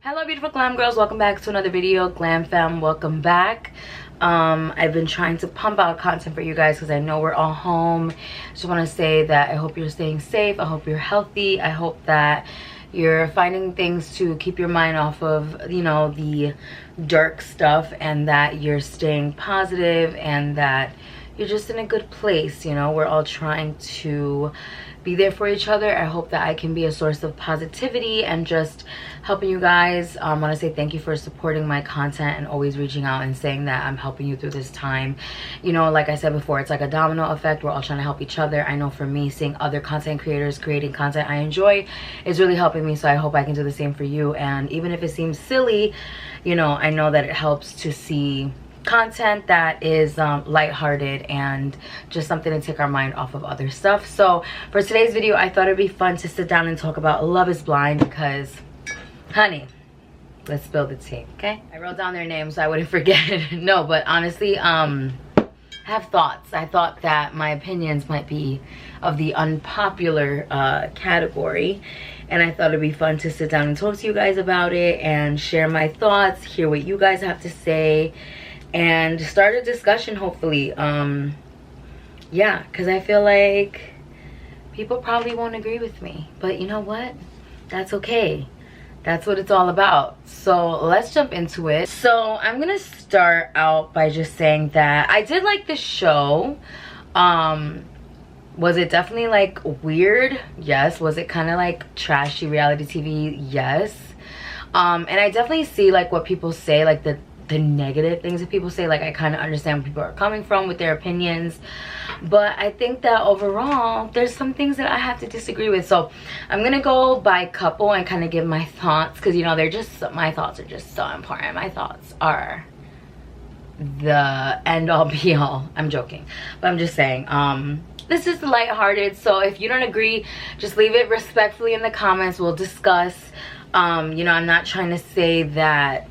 Hello beautiful glam girls, welcome back to another video. Glam fam, welcome back. I've been trying to pump out content for you guys because I know we're all home. Just want to say that I hope you're staying safe, I hope you're healthy, I hope that you're finding things to keep your mind off of, you know, the dark stuff, and that you're staying positive and that you're just in a good place. You know, we're all trying to be there for each other. I hope that I can be a source of positivity and just helping you guys. I want to say thank you for supporting my content and always reaching out and saying that I'm helping you through this time. You know, like I said before, it's like a domino effect. We're all trying to help each other. I know for me, seeing other content creators creating content I enjoy is really helping me, so I hope I can do the same for you. And even if it seems silly, you know, I know that it helps to see content that is lighthearted and just something to take our mind off of other stuff. So for today's video, I thought it'd be fun to sit down and talk about Love is Blind because, honey, let's spill the tea, okay? I wrote down their names so I wouldn't forget. No, but honestly, I have thoughts. I thought that my opinions might be of the unpopular category, and I thought it'd be fun to sit down and talk to you guys about it and share my thoughts, hear what you guys have to say, and start a discussion, hopefully. Yeah, because I feel like people probably won't agree with me, but you know what, that's okay. That's what it's all about. So let's jump into it. So I'm gonna start out by just saying that I did like the show. Was it definitely like weird? Yes. Was it kind of like trashy reality TV? Yes. And I definitely see like what people say, like the negative things that people say. Like, I kind of understand where people are coming from with their opinions, but I think that overall there's some things that I have to disagree with. So I'm gonna go by couple and kind of give my thoughts, because you know, they're just, my thoughts are just so important. My thoughts are the end all be all. I'm joking, but I'm just saying, this is lighthearted, so if you don't agree, just leave it respectfully in the comments. We'll discuss. You know, I'm not trying to say that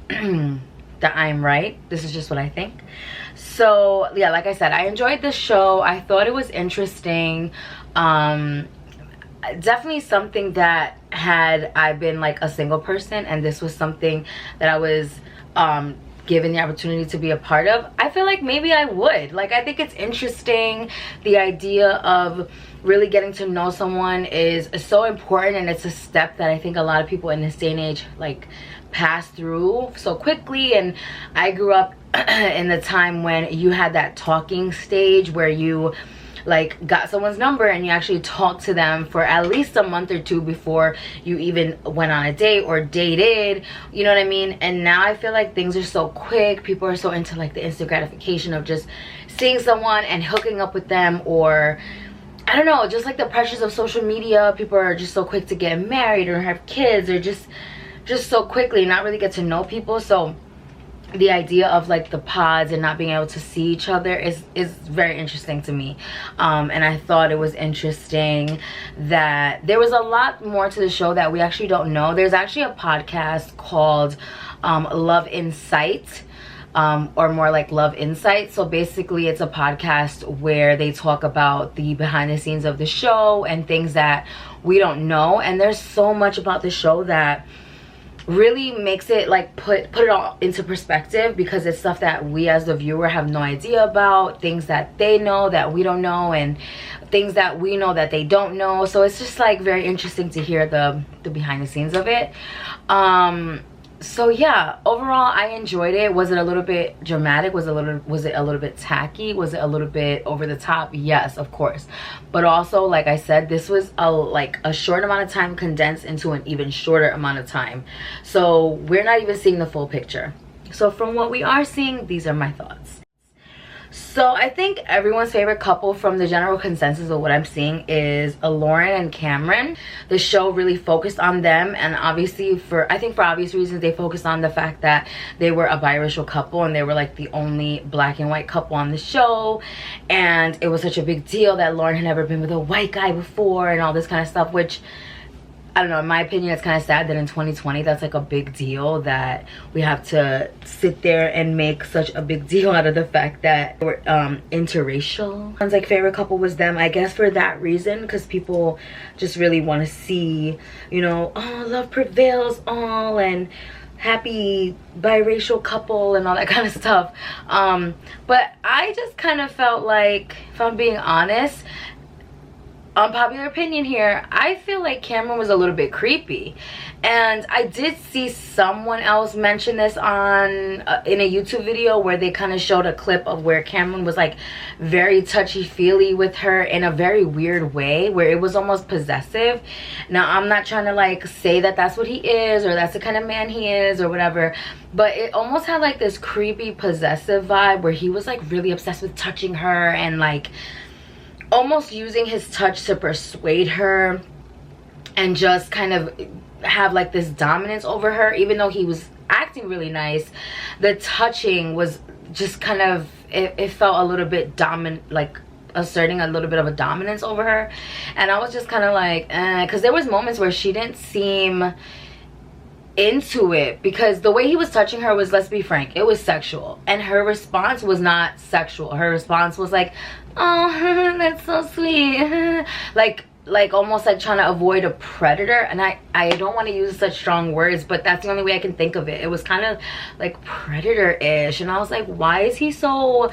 that I'm right. This is just what I think. So yeah, like I said, I enjoyed the show. I thought it was interesting. Definitely something that, had I been like a single person and this was something that I was given the opportunity to be a part of, I feel like maybe I would. Like, I think it's interesting. The idea of really getting to know someone is so important, and it's a step that I think a lot of people in this day and age like pass through so quickly. And I grew up in the time when you had that talking stage where you like got someone's number and you actually talked to them for at least a month or two before you even went on a date or dated, you know what I mean? And now I feel like things are so quick. People are so into like the instant gratification of just seeing someone and hooking up with them, or I don't know, just like the pressures of social media. People are just so quick to get married or have kids, or just so quickly not really get to know people. So the idea of like the pods and not being able to see each other is very interesting to me. And I thought it was interesting that there was a lot more to the show that we actually don't know. There's actually a podcast called Love Insight, or more like Love Insight. So basically it's a podcast where they talk about the behind the scenes of the show and things that we don't know. And there's so much about the show that really makes it like put it all into perspective, because it's stuff that we as the viewer have no idea about, things that they know that we don't know, and things that we know that they don't know. So it's just like very interesting to hear the behind the scenes of it. So yeah, overall I enjoyed it. Was it a little bit dramatic? Was it a little bit tacky? Was it a little bit over the top? Yes, of course. But also, like I said, this was a short amount of time condensed into an even shorter amount of time. So we're not even seeing the full picture. So from what we are seeing, these are my thoughts. So I think everyone's favorite couple, from the general consensus of what I'm seeing, is Lauren and Cameron. The show really focused on them, and obviously I think for obvious reasons, they focused on the fact that they were a biracial couple and they were like the only black and white couple on the show. And it was such a big deal that Lauren had never been with a white guy before and all this kind of stuff, which, I don't know, in my opinion, it's kind of sad that in 2020 that's like a big deal, that we have to sit there and make such a big deal out of the fact that we're interracial. Sounds like favorite couple was them, I guess, for that reason, because people just really want to see, you know, oh, love prevails all, and happy biracial couple and all that kind of stuff. But I just kind of felt like, if I'm being honest, unpopular opinion here, I feel like Cameron was a little bit creepy. And I did see someone else mention this on in a YouTube video where they kind of showed a clip of where Cameron was like very touchy-feely with her in a very weird way, where it was almost possessive. Now, I'm not trying to like say that that's what he is or that's the kind of man he is or whatever, but it almost had like this creepy possessive vibe where he was like really obsessed with touching her and like almost using his touch to persuade her and just kind of have like this dominance over her. Even though he was acting really nice, the touching was just kind of, it felt a little bit dominant, like asserting a little bit of a dominance over her. And I was just kind of like, because there was moments where she didn't seem into it, because the way he was touching her was, let's be frank, it was sexual, and her response was not sexual. Her response was like, oh, that's so sweet, like almost like trying to avoid a predator. And I don't want to use such strong words, but that's the only way I can think of it. It was kind of like predator-ish, and I was like, why is he so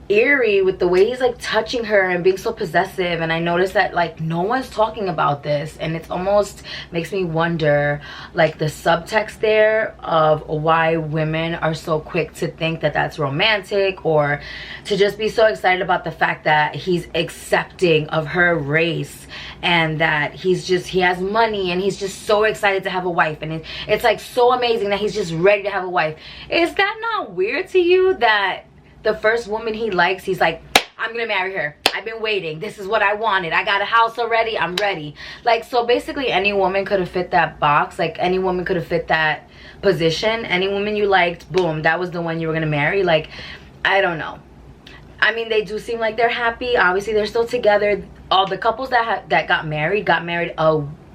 eerie with the way he's like touching her and being so possessive? And I noticed that like no one's talking about this, and it's almost makes me wonder like the subtext there of why women are so quick to think that that's romantic, or to just be so excited about the fact that he's accepting of her race, and that he has money, and he's just so excited to have a wife, and it's like so amazing that he's just ready to have a wife. Is that not weird to you that the first woman he likes, he's like, I'm gonna marry her, I've been waiting, this is what I wanted, I got a house already, I'm ready? Like, so basically any woman could have fit that box. Like, any woman could have fit that position. Any woman you liked, boom, that was the one you were gonna marry. Like, I don't know. I mean, they do seem like they're happy. Obviously they're still together. All the couples that got married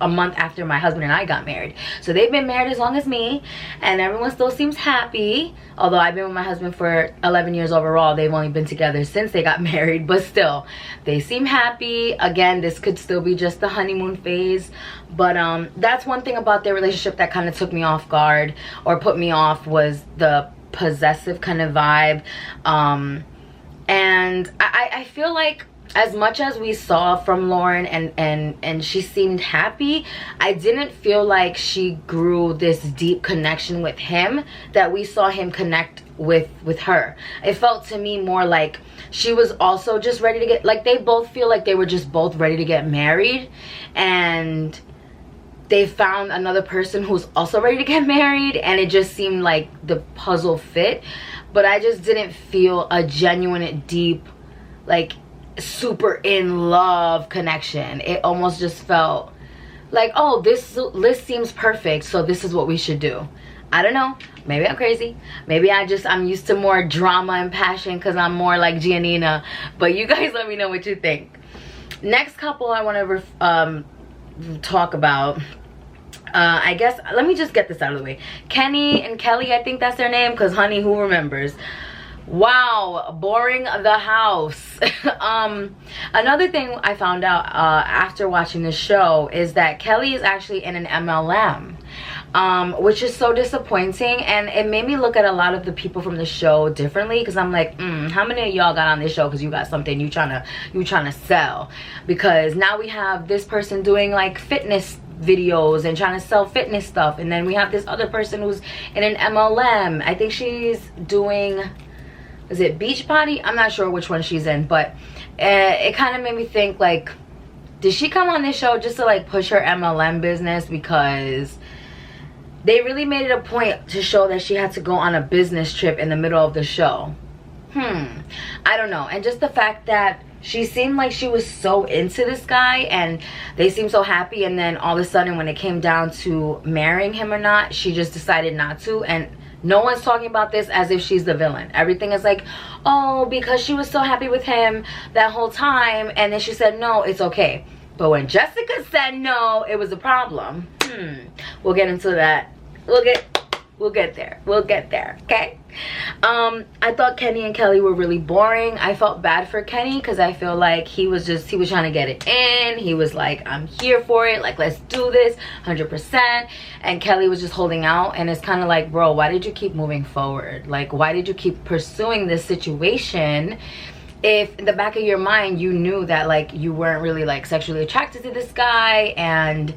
a month after my husband and I got married. So they've been married as long as me, and everyone still seems happy. Although I've been with my husband for 11 years overall. They've only been together since they got married, but still, they seem happy. Again, this could still be just the honeymoon phase. But that's one thing about their relationship that kind of took me off guard, or put me off, was the possessive kind of vibe. And I feel like, as much as we saw from Lauren and she seemed happy, I didn't feel like she grew this deep connection with him that we saw him connect with her. It felt to me more like she was also just ready to get, like, they both feel like they were just both ready to get married, and they found another person who's also ready to get married, and it just seemed like the puzzle fit. But I just didn't feel a genuine, deep, like, super in love connection. It almost just felt like, oh, this list seems perfect, so this is what we should do. I don't know, maybe I'm crazy, maybe I'm used to more drama and passion because I'm more like Giannina. But you guys let me know what you think. Next couple I want to talk about, I guess, let me just get this out of the way. Kenny and Kelly, I think that's their name, because honey, who remembers? Wow, boring the house. Another thing I found out after watching this show is that Kelly is actually in an MLM, which is so disappointing, and it made me look at a lot of the people from the show differently, because I'm like, how many of y'all got on this show because you got something you trying to sell? Because now we have this person doing like fitness videos and trying to sell fitness stuff, and then we have this other person who's in an MLM. I think she's doing, is it Beachbody? I'm not sure which one she's in, but it kind of made me think, like, did she come on this show just to like push her MLM business? Because they really made it a point to show that she had to go on a business trip in the middle of the show. I don't know. And just the fact that she seemed like she was so into this guy, and they seemed so happy, and then all of a sudden when it came down to marrying him or not, she just decided not to. And no one's talking about this as if she's the villain. Everything is like, oh, because she was so happy with him that whole time, and then she said no, it's okay. But when Jessica said no, it was a problem. We'll get into that. We'll get there. We'll get there, okay? I thought Kenny and Kelly were really boring. I felt bad for Kenny because I feel like he was trying to get it in. He was like, I'm here for it. Like, let's do this 100%. And Kelly was just holding out. And it's kind of like, bro, why did you keep moving forward? Like, why did you keep pursuing this situation if in the back of your mind you knew that like you weren't really like sexually attracted to this guy and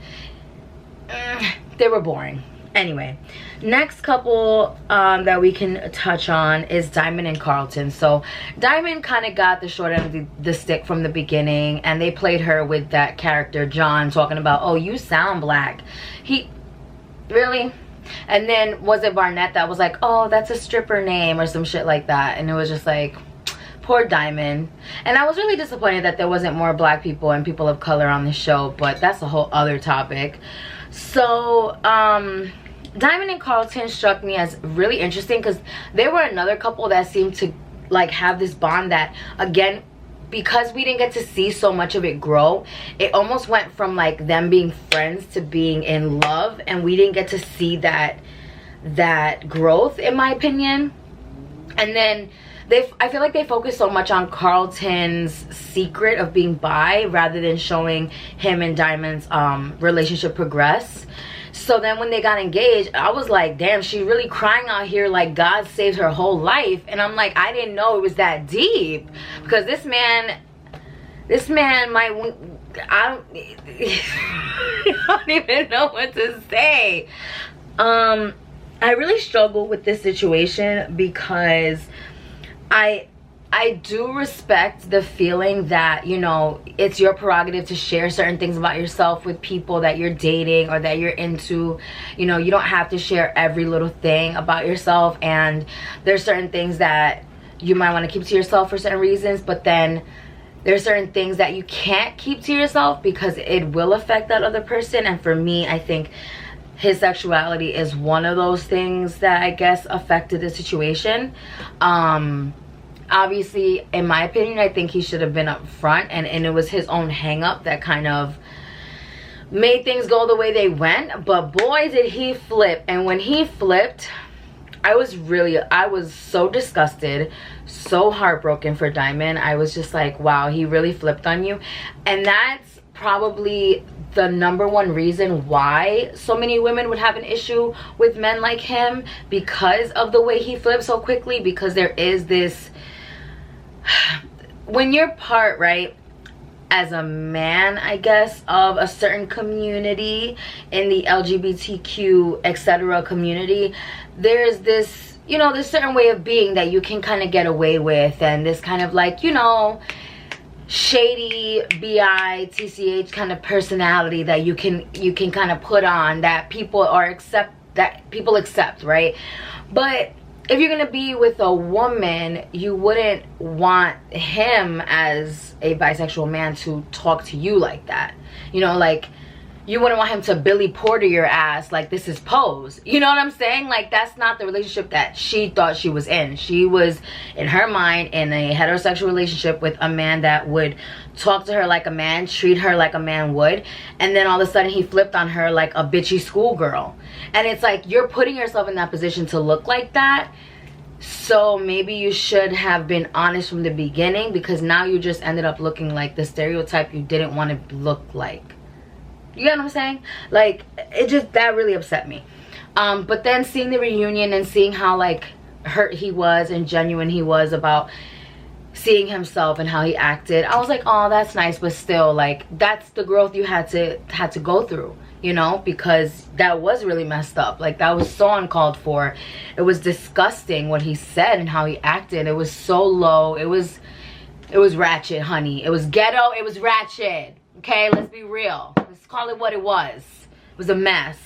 they were boring? Anyway, next couple that we can touch on is Diamond and Carlton. So Diamond kind of got the short end of the stick from the beginning, and they played her with that character John talking about, oh, you sound black. He really? And then was it Barnett that was like, oh, that's a stripper name or some shit like that? And it was just like, poor Diamond. And I was really disappointed that there wasn't more black people and people of color on the show, but that's a whole other topic. So Diamond and Carlton struck me as really interesting because they were another couple that seemed to like have this bond that, again, because we didn't get to see so much of it grow, it almost went from like them being friends to being in love, and we didn't get to see that growth, in my opinion. And then I feel like they focused so much on Carlton's secret of being bi rather than showing him and Diamond's relationship progress. So then when they got engaged, I was like, damn, she's really crying out here like God saved her whole life. And I'm like, I didn't know it was that deep. Because this man might, I don't even know what to say. I really struggle with this situation because I do respect the feeling that, you know, it's your prerogative to share certain things about yourself with people that you're dating or that you're into. You know, you don't have to share every little thing about yourself, and there's certain things that you might want to keep to yourself for certain reasons, but then there's certain things that you can't keep to yourself because it will affect that other person. And for me, I think his sexuality is one of those things that I guess affected the situation. Obviously, in my opinion, I think he should have been up front, and it was his own hang up that kind of made things go the way they went. But boy, did he flip. And when he flipped, I was so disgusted, so heartbroken for Diamond. I was just like, wow, he really flipped on you. And that's probably the #1 reason why so many women would have an issue with men like him, because of the way he flipped so quickly. Because there is this, when you're part, right, as a man, I guess, of a certain community in the LGBTQ etc community, there's this, you know, this certain way of being that you can kind of get away with, and this kind of like, you know, shady bitch kind of personality that you can kind of put on that people accept, right? But if you're gonna be with a woman, you wouldn't want him as a bisexual man to talk to you like that. You know, like, you wouldn't want him to Billy Porter your ass like this is Pose. You know what I'm saying? Like, that's not the relationship that she thought she was in. She was, in her mind, in a heterosexual relationship with a man that would talk to her like a man, treat her like a man would. And then all of a sudden he flipped on her like a bitchy schoolgirl. And it's like, you're putting yourself in that position to look like that. So maybe you should have been honest from the beginning, because now you just ended up looking like the stereotype you didn't want to look like. You get what I'm saying? Like, it just, that really upset me. But then seeing the reunion and seeing how like hurt he was and genuine he was about seeing himself and how he acted, I was like, oh, that's nice. But still, like, that's the growth you had to go through, you know, because that was really messed up. Like, that was so uncalled for. It was disgusting what he said and how he acted. It was so low. It was ratchet, honey. It was ghetto. It was ratchet. Okay, let's be real. Let's call it what it was. It was a mess.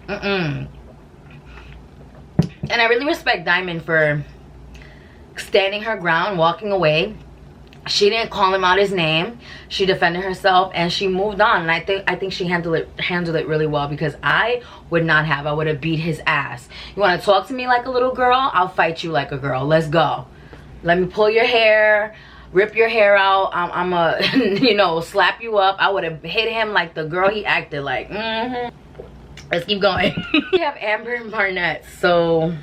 And I really respect Diamond for standing her ground, walking away. She didn't call him out his name. She defended herself and she moved on. And I think she handled it really well, because I would not have. I would have beat his ass. You want to talk to me like a little girl? I'll fight you like a girl. Let's go. Let me pull your hair, rip your hair out. I'm a, you know, slap you up. I would have hit him like the girl he acted like. let's keep going. We have Amber and Barnett. So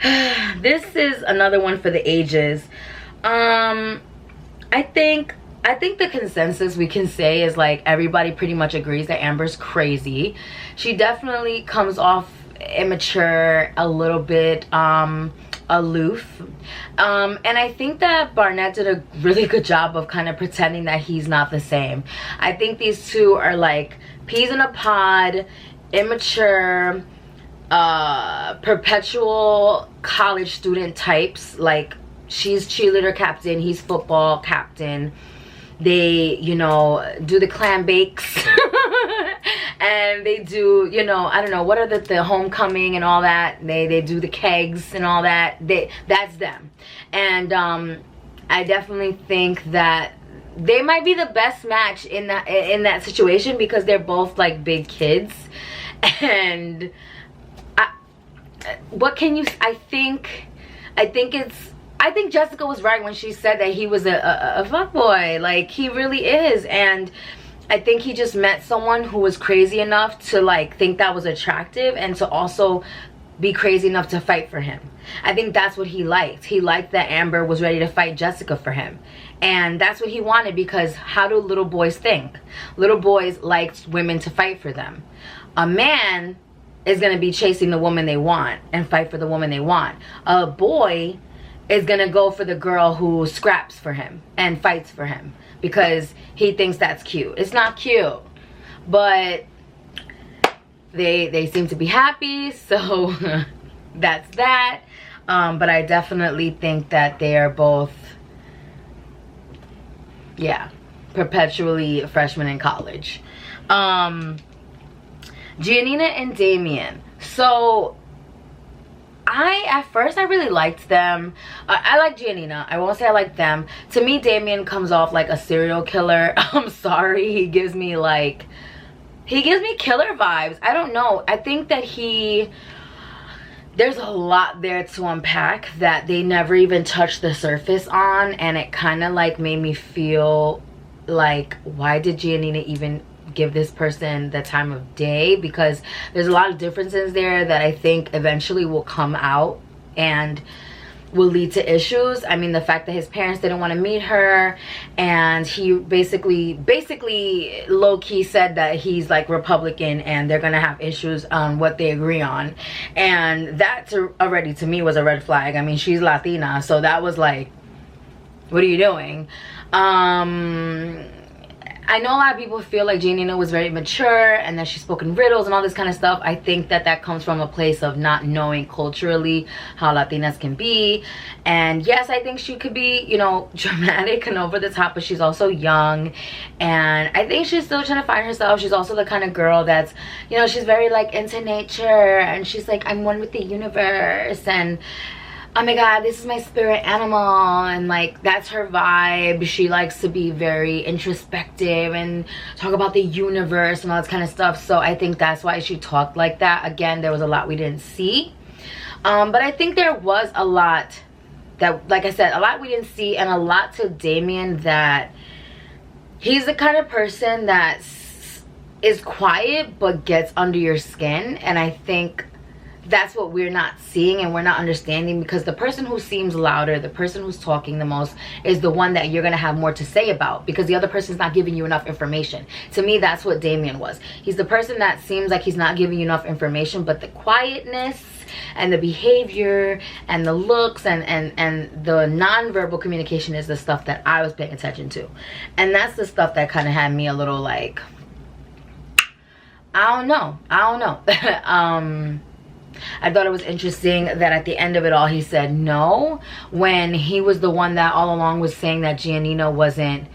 this is another one for the ages. I think the consensus we can say is like everybody pretty much agrees that Amber's crazy. She definitely comes off immature, a little bit aloof, and I think that Barnett did a really good job of kind of pretending that he's not the same. I think these two are like peas in a pod, immature, perpetual college student types. Like, she's cheerleader captain, he's football captain. They, you know, do the clam bakes and they do, you know, I don't know, what are the homecoming and all that. They do the kegs and all that. That's them. And I definitely think that they might be the best match in that situation, because they're both like big kids. And what can you, I think Jessica was right when she said that he was a fuckboy. Like, he really is. And I think he just met someone who was crazy enough to like think that was attractive, and to also be crazy enough to fight for him. I think that's what he liked. He liked that Amber was ready to fight Jessica for him. And that's what he wanted, because how do little boys think? Little boys like women to fight for them. A man is going to be chasing the woman they want and fight for the woman they want. A boy is gonna go for the girl who scraps for him and fights for him because he thinks that's cute. It's not cute, but they seem to be happy, so that's that. But I definitely think that they are both, yeah, perpetually freshmen in college. Giannina and Damian. So at first I really liked them. I like Giannina. I won't say I like them. To me, Damian comes off like a serial killer. I'm sorry. He gives me killer vibes. I don't know. I think that there's a lot there to unpack that they never even touched the surface on, and it kind of like made me feel like, why did Giannina even give this person the time of day? Because there's a lot of differences there that I think eventually will come out and will lead to issues. I mean, the fact that his parents didn't want to meet her, and he basically low-key said that he's like Republican and they're gonna have issues on what they agree on, and that already to me was a red flag. I mean, she's Latina, so that was like, what are you doing? I know a lot of people feel like Giannina was very mature and that she spoke in riddles and all this kind of stuff. I think that comes from a place of not knowing culturally how Latinas can be. And yes, I think she could be, you know, dramatic and over the top, but she's also young. And I think she's still trying to find herself. She's also the kind of girl that's, you know, she's very like into nature, and she's like, I'm one with the universe, and oh my god, this is my spirit animal, and like that's her vibe. She likes to be very introspective and talk about the universe and all that kind of stuff. So I think that's why she talked like that. Again, there was a lot we didn't see, but I think there was a lot that, like I said, a lot we didn't see, and a lot to Damian, that he's the kind of person that is quiet but gets under your skin. And I think that's what we're not seeing and we're not understanding, because the person who seems louder, the person who's talking the most, is the one that you're gonna have more to say about, because the other person's not giving you enough information. To me, that's what Damian was. He's the person that seems like he's not giving you enough information, but the quietness and the behavior and the looks and the non-verbal communication is the stuff that I was paying attention to. And that's the stuff that kind of had me a little like, I don't know. I thought it was interesting that at the end of it all he said no, when he was the one that all along was saying that Giannina wasn't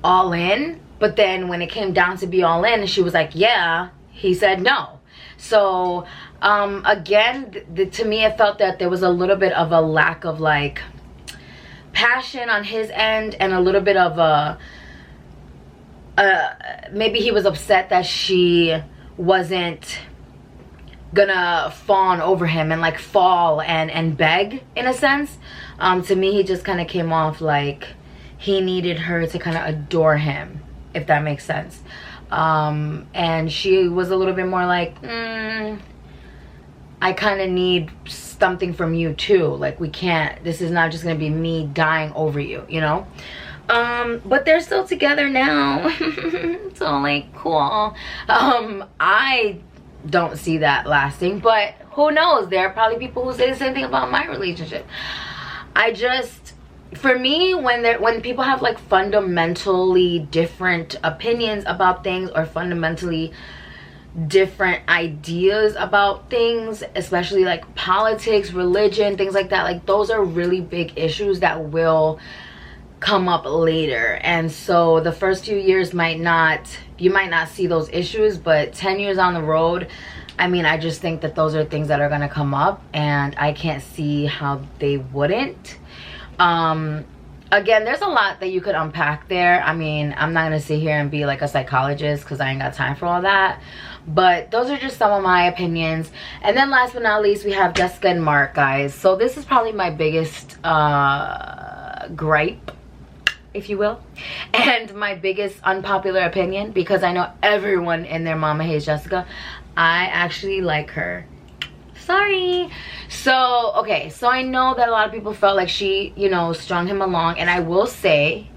all in. But then when it came down to be all in, she was like, yeah, he said no. So again, to me it felt that there was a little bit of a lack of like passion on his end, and a little bit of a maybe he was upset that she wasn't gonna fawn over him and like fall and beg, in a sense. To me, he just kind of came off like he needed her to kind of adore him, if that makes sense. And she was a little bit more like, I kind of need something from you too. Like, we can't, this is not just gonna be me dying over you, you know? But they're still together now. So like, cool. I don't see that lasting, but who knows? There are probably people who say the same thing about my relationship. For me, when people have like fundamentally different opinions about things, or fundamentally different ideas about things, especially like politics, religion, things like that, like those are really big issues that will come up later. And so the first few years you might not see those issues, but 10 years on the road, I mean, I just think that those are things that are going to come up, and I can't see how they wouldn't. Again, there's a lot that you could unpack there. I mean, I'm not gonna sit here and be like a psychologist because I ain't got time for all that, but those are just some of my opinions. And then last but not least, we have Jessica and Mark, guys. So this is probably my biggest gripe, if you will, and my biggest unpopular opinion, because I know everyone and their mama hates Jessica. I actually like her. Sorry. So okay, so I know that a lot of people felt like she, you know, strung him along, and I will say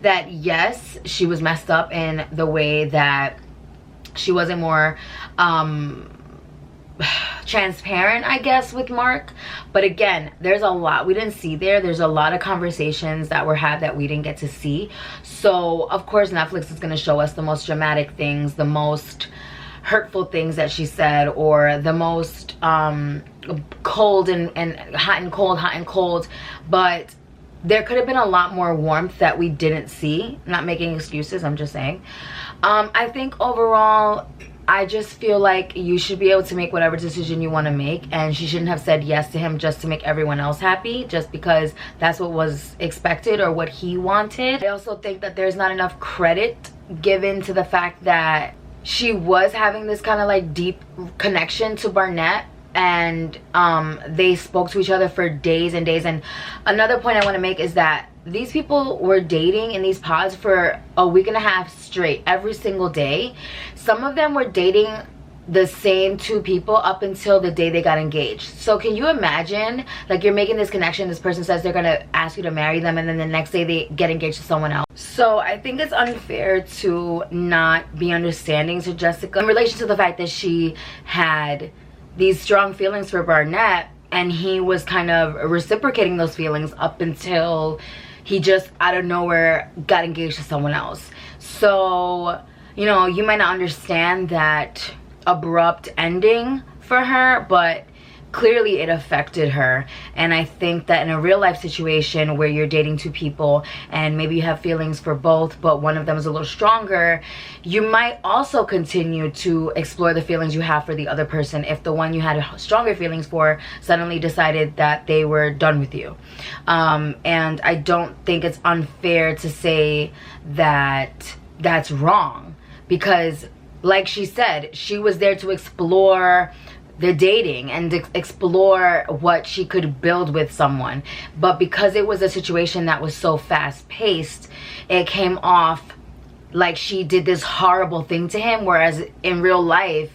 that yes, she was messed up in the way that she wasn't more transparent, I guess, with Mark. But again, there's a lot we didn't see there. There's a lot of conversations that were had that we didn't get to see. So of course Netflix is going to show us the most dramatic things, the most hurtful things that she said, or the most cold and hot and cold, but there could have been a lot more warmth that we didn't see. I'm not making excuses, I'm just saying. I think overall, I just feel like you should be able to make whatever decision you want to make, and she shouldn't have said yes to him just to make everyone else happy, just because that's what was expected or what he wanted. I also think that there's not enough credit given to the fact that she was having this kind of like deep connection to Barnett, and they spoke to each other for days and days. And another point I want to make is that these people were dating in these pods for a week and a half straight, every single day. Some of them were dating the same two people up until the day they got engaged. So can you imagine, like, you're making this connection, this person says they're gonna ask you to marry them, and then the next day they get engaged to someone else. So I think it's unfair to not be understanding to Jessica in relation to the fact that she had these strong feelings for Barnett, and he was kind of reciprocating those feelings up until he just out of nowhere got engaged to someone else. So, you know, you might not understand that abrupt ending for her, but clearly it affected her. And I think that in a real life situation where you're dating two people and maybe you have feelings for both, but one of them is a little stronger, you might also continue to explore the feelings you have for the other person if the one you had stronger feelings for suddenly decided that they were done with you. And I don't think it's unfair to say that that's wrong, because like she said, she was there to explore the dating and explore what she could build with someone. But because it was a situation that was so fast-paced, it came off like she did this horrible thing to him, whereas in real life,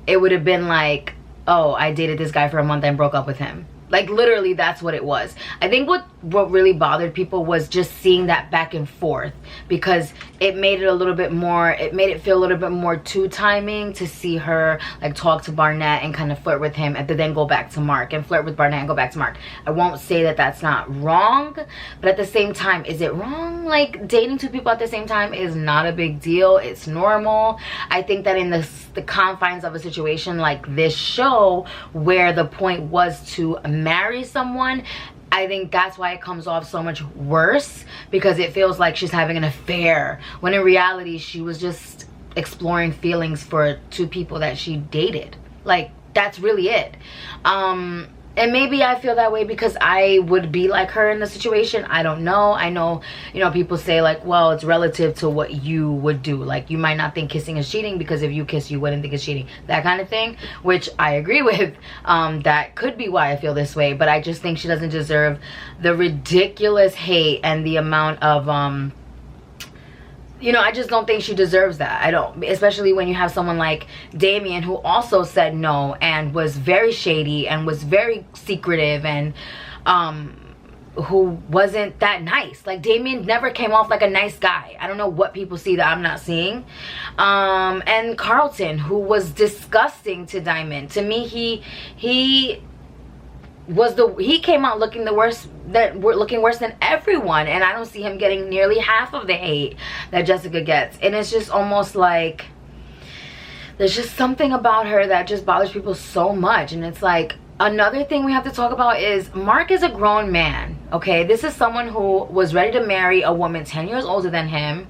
it would have been like, oh, I dated this guy for a month and broke up with him. Like, literally, that's what it was. I think what really bothered people was just seeing that back and forth, because it made it a little bit more, it made it feel a little bit more two-timing to see her like talk to Barnett and kind of flirt with him, and then go back to Mark, and flirt with Barnett and go back to Mark. I won't say that that's not wrong, but at the same time, is it wrong? Like, dating two people at the same time is not a big deal. It's normal. I think that in the confines of a situation like this show, where the point was to marry someone, I think that's why it comes off so much worse, because it feels like she's having an affair, when in reality she was just exploring feelings for two people that she dated. Like, that's really it. And maybe I feel that way because I would be like her in the situation. I don't know. I know, you know, people say like, well, it's relative to what you would do. Like, you might not think kissing is cheating because if you kiss, you wouldn't think it's cheating. That kind of thing, which I agree with. That could be why I feel this way. But I just think she doesn't deserve the ridiculous hate and the amount of you know, I just don't think she deserves that. I don't, especially when you have someone like Damian, who also said no and was very shady and was very secretive, and who wasn't that nice. Like, Damian never came off like a nice guy. I don't know what people see that I'm not seeing. And Carlton, who was disgusting to Diamond. To me, he came out looking the worst, looking worse than everyone, and I don't see him getting nearly half of the hate that Jessica gets. And it's just almost like there's just something about her that just bothers people so much. And it's like, another thing we have to talk about is Mark is a grown man, okay? This is someone who was ready to marry a woman 10 years older than him,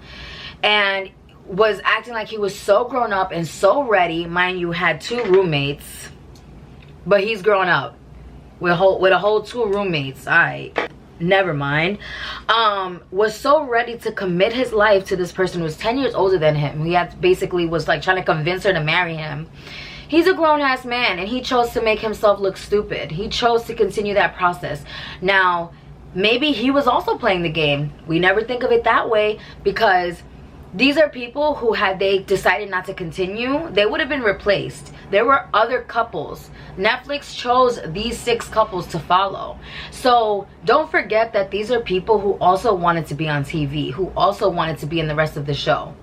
and was acting like he was so grown up and so ready. Mind you, had 2 roommates, but he's grown up with a whole 2 roommates. Alright, never mind. Was so ready to commit his life to this person who was 10 years older than him. He had basically was like trying to convince her to marry him. He's a grown-ass man, and he chose to make himself look stupid. He chose to continue that process. Now, maybe he was also playing the game. We never think of it that way, because these are people who, had they decided not to continue, they would have been replaced. There were other couples. Netflix chose these 6 couples to follow. So don't forget that these are people who also wanted to be on TV, who also wanted to be in the rest of the show.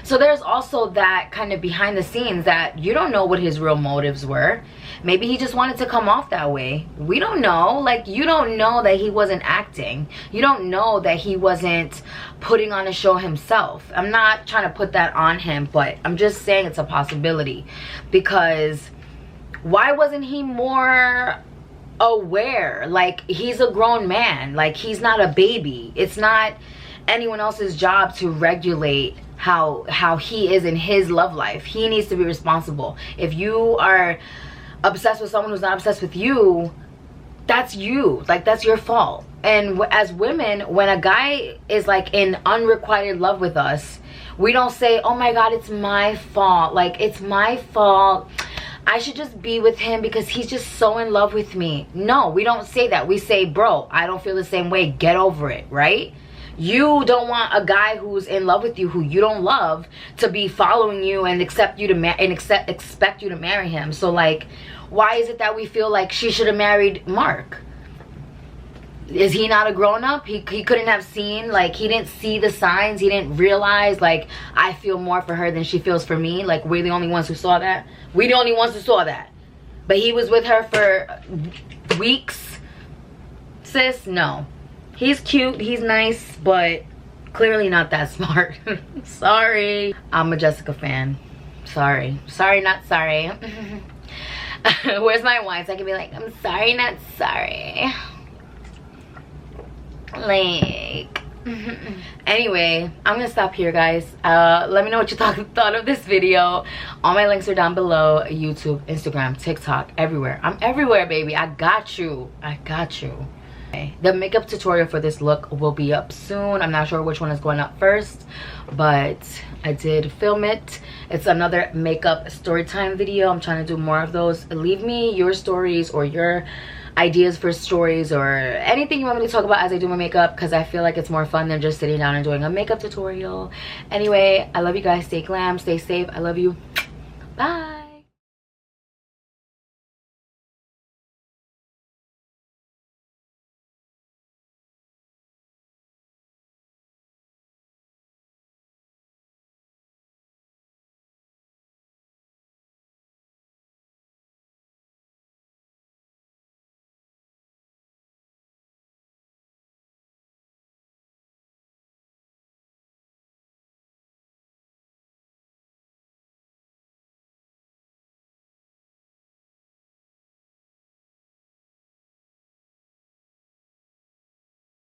So there's also that kind of behind the scenes that you don't know what his real motives were. Maybe he just wanted to come off that way. We don't know. Like, you don't know that he wasn't acting. You don't know that he wasn't putting on a show himself. I'm not trying to put that on him, but I'm just saying it's a possibility. Because why wasn't he more aware? Like, he's a grown man. Like, he's not a baby. It's not anyone else's job to regulate how he is in his love life. He needs to be responsible. If you are obsessed with someone who's not obsessed with you, that's you. Like, that's your fault. And as women, when a guy is like in unrequited love with us, we don't say, oh my god, it's my fault. Like, it's my fault, I should just be with him because he's just so in love with me. No, we don't say that. We say, bro, I don't feel the same way, get over it, right? You don't want a guy who's in love with you, who you don't love, to be following you and expect you to marry him. So, like, why is it that we feel like she should have married Mark? Is he not a grown-up? He couldn't have seen, like, he didn't see the signs. He didn't realize, like, I feel more for her than she feels for me. Like, we're the only ones who saw that. We're the only ones who saw that. But he was with her for weeks. Sis, no. He's cute, he's nice, but clearly not that smart. Sorry. I'm a Jessica fan. Sorry. Sorry, not sorry. Where's my wine? So I can be like, I'm sorry, not sorry. Like, anyway, I'm gonna stop here, guys. Let me know what you thought of this video. All my links are down below. YouTube, Instagram, TikTok, everywhere. I'm everywhere, baby. I got you. I got you. The makeup tutorial for this look will be up soon. I'm not sure which one is going up first, but I did film it. It's another makeup story time video. I'm trying to do more of those. Leave me your stories or your ideas for stories or anything you want me to talk about as I do my makeup, because I feel like it's more fun than just sitting down and doing a makeup tutorial. Anyway, I love you guys. Stay glam, stay safe. I love you. Bye.